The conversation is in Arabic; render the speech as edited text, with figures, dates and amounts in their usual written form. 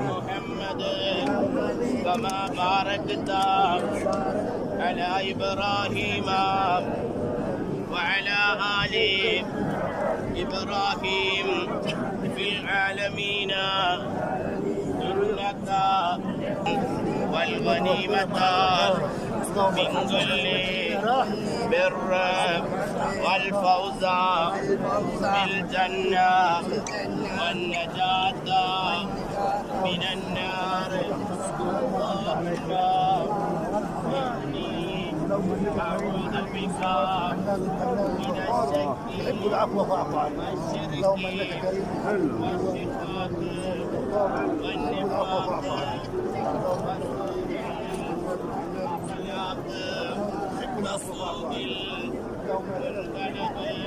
محمد كما باركت على إبراهيم وعلى آل إبراهيم في العالمين إنك والغنيمة من كل بر والفوز بالجنة والنجاة من النار. إني أعوذ بك من الشك والشرك والنفاق والنفاق وسوء البلد